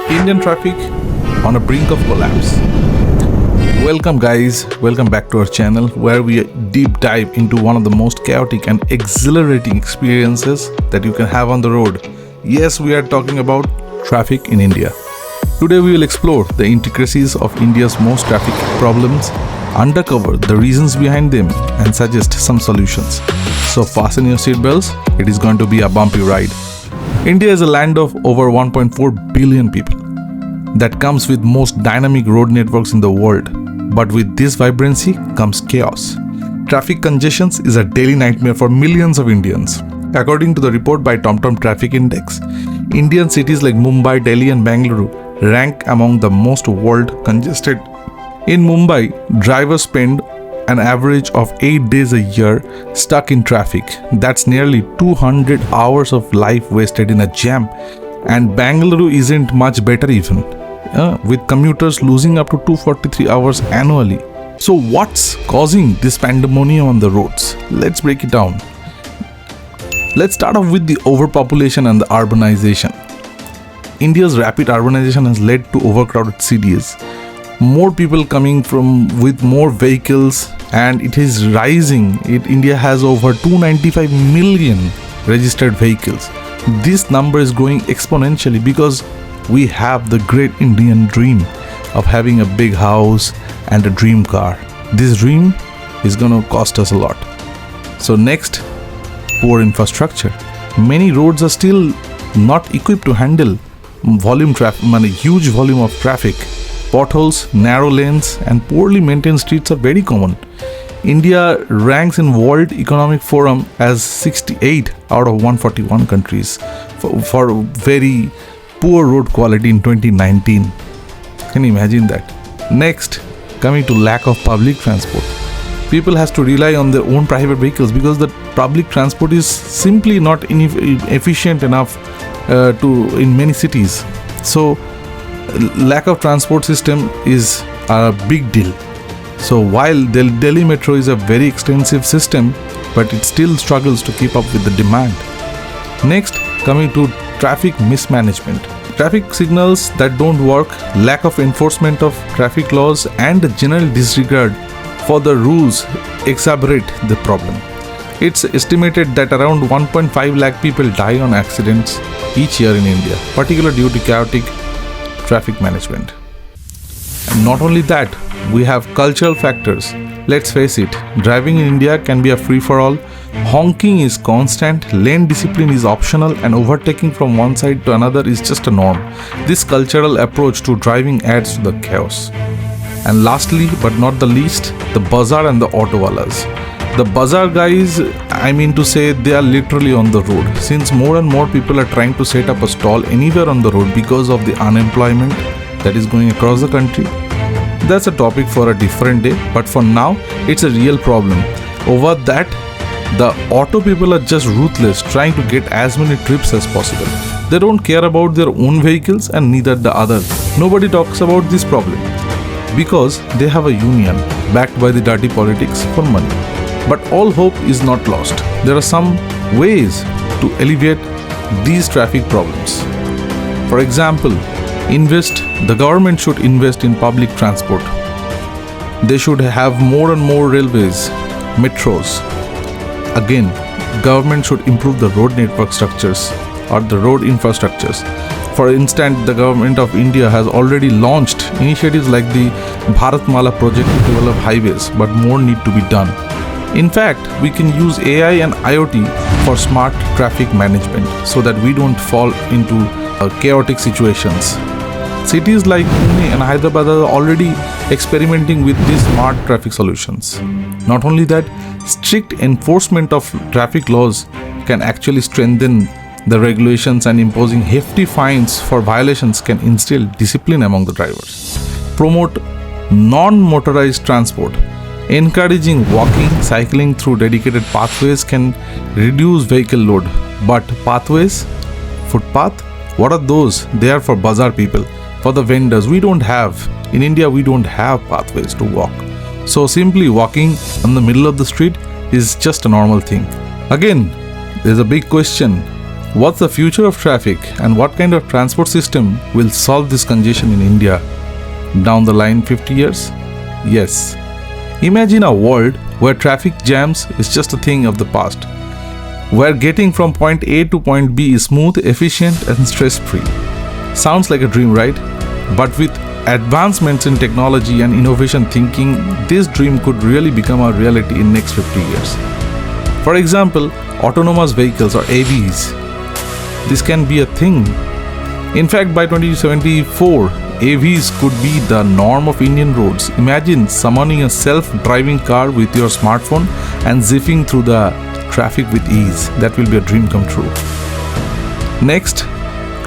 Indian traffic on a brink of collapse. Welcome guys, welcome back to our channel where we deep dive into one of the most chaotic and exhilarating experiences that you can have on the road. Yes, we are talking about traffic in India. Today we will explore the intricacies of India's most traffic problems, uncover the reasons behind them and suggest some solutions. So fasten your seatbelts, it is going to be a bumpy ride. India is a land of over 1.4 billion people that comes with most dynamic road networks in the world. But with this vibrancy comes chaos. Traffic congestion is a daily nightmare for millions of Indians. According to the report by TomTom Traffic Index, Indian cities like Mumbai, Delhi and Bangalore rank among the most world congested. In Mumbai, drivers spend an average of 8 days a year stuck in traffic. That's nearly 200 hours of life wasted in a jam. And Bangalore isn't much better even, with commuters losing up to 243 hours annually. So what's causing this pandemonium on the roads? Let's break it down. Let's start off with the overpopulation and the urbanization. India's rapid urbanization has led to overcrowded cities. More people coming with more vehicles, and it is rising. India has over 295 million registered vehicles. This number is growing exponentially because we have the great Indian dream of having a big house and a dream car. This dream is going to cost us a lot. So next, poor infrastructure. Many roads are still not equipped to handle huge volume of traffic. Potholes, narrow lanes and poorly maintained streets are very common. India ranks in World Economic Forum as 68 out of 141 countries for very poor road quality in 2019. Can you imagine that? Next, coming to lack of public transport. People has to rely on their own private vehicles because the public transport is simply not efficient enough in many cities. So lack of transport system is a big deal. So while Delhi Metro is a very extensive system, but it still struggles to keep up with the demand. Next, coming to traffic mismanagement. Traffic signals that don't work, lack of enforcement of traffic laws and the general disregard for the rules exacerbate the problem. It's estimated that around 1.5 lakh people die on accidents each year in India, particularly due to chaotic traffic management. And not only that, we have cultural factors. Let's face it, driving in India can be a free-for-all. Honking is constant, lane discipline is optional, and overtaking from one side to another is just a norm. This cultural approach to driving adds to the chaos. And lastly, but not the least, the bazaar and the autowalas. The bazaar guys, they are literally on the road. Since more and more people are trying to set up a stall anywhere on the road because of the unemployment that is going across the country. That's a topic for a different day, but for now, it's a real problem. Over that, the auto people are just ruthless, trying to get as many trips as possible. They don't care about their own vehicles and neither the other. Nobody talks about this problem because they have a union backed by the dirty politics for money. But all hope is not lost. There are some ways to alleviate these traffic problems. For example, the government should invest in public transport. They should have more and more railways, metros. Again, government should improve the road network structures or the road infrastructures. For instance, the government of India has already launched initiatives like the Bharatmala project to develop highways, but more need to be done. In fact, we can use AI and IoT for smart traffic management so that we don't fall into chaotic situations. Cities like Pune and Hyderabad are already experimenting with these smart traffic solutions. Not only that, strict enforcement of traffic laws can actually strengthen the regulations, and imposing hefty fines for violations can instill discipline among the drivers. Promote non-motorized transport. Encouraging walking, cycling through dedicated pathways can reduce vehicle load. But pathways, footpath, what are those? They are for bazaar people, for the vendors. In India, we don't have pathways to walk. So simply walking in the middle of the street is just a normal thing. Again, there's a big question. What's the future of traffic and what kind of transport system will solve this congestion in India down the line 50 years? Yes. Imagine a world where traffic jams is just a thing of the past, where getting from point A to point B is smooth, efficient, and stress-free. Sounds like a dream, right? But with advancements in technology and innovation thinking, this dream could really become a reality in next 50 years. For example, autonomous vehicles or AVs. This can be a thing. In fact, by 2074, AVs could be the norm of Indian roads. Imagine summoning a self-driving car with your smartphone and zipping through the traffic with ease. That will be a dream come true. Next,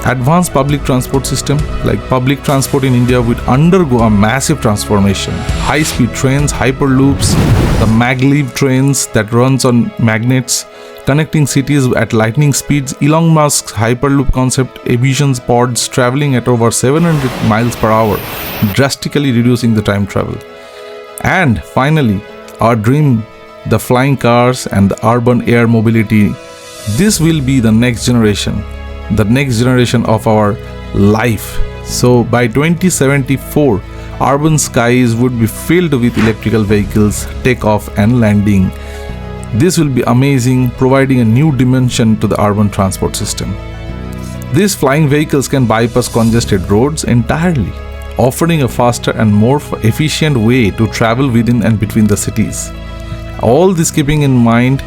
advanced public transport system. Like public transport in India would undergo a massive transformation. High-speed trains, hyperloops, the maglev trains that runs on magnets, connecting cities at lightning speeds, Elon Musk's hyperloop concept, aviation pods traveling at over 700 miles per hour, drastically reducing the time travel. And finally, our dream, the flying cars and the urban air mobility. This will be the next generation of our life. So by 2074, urban skies would be filled with electrical vehicles, takeoff and landing. This will be amazing, providing a new dimension to the urban transport system. These flying vehicles can bypass congested roads entirely, offering a faster and more efficient way to travel within and between the cities. All this keeping in mind,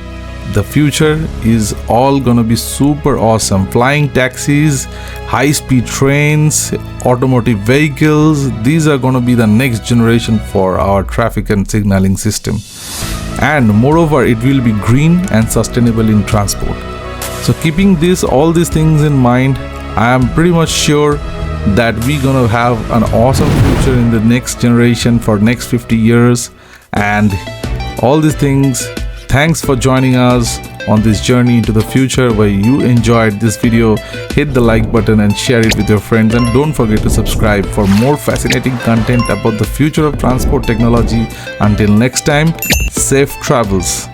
the future is all gonna be super awesome. Flying taxis, high-speed trains, automotive vehicles, these are gonna be the next generation for our traffic and signaling system. And moreover, it will be green and sustainable in transport. So keeping all these things in mind, I am pretty much sure that we're gonna have an awesome future in the next generation for next 50 years. And all these things, thanks for joining us on this journey into the future. Where you enjoyed this video, hit the like button and share it with your friends, and don't forget to subscribe for more fascinating content about the future of transport technology. Until next time, safe travels.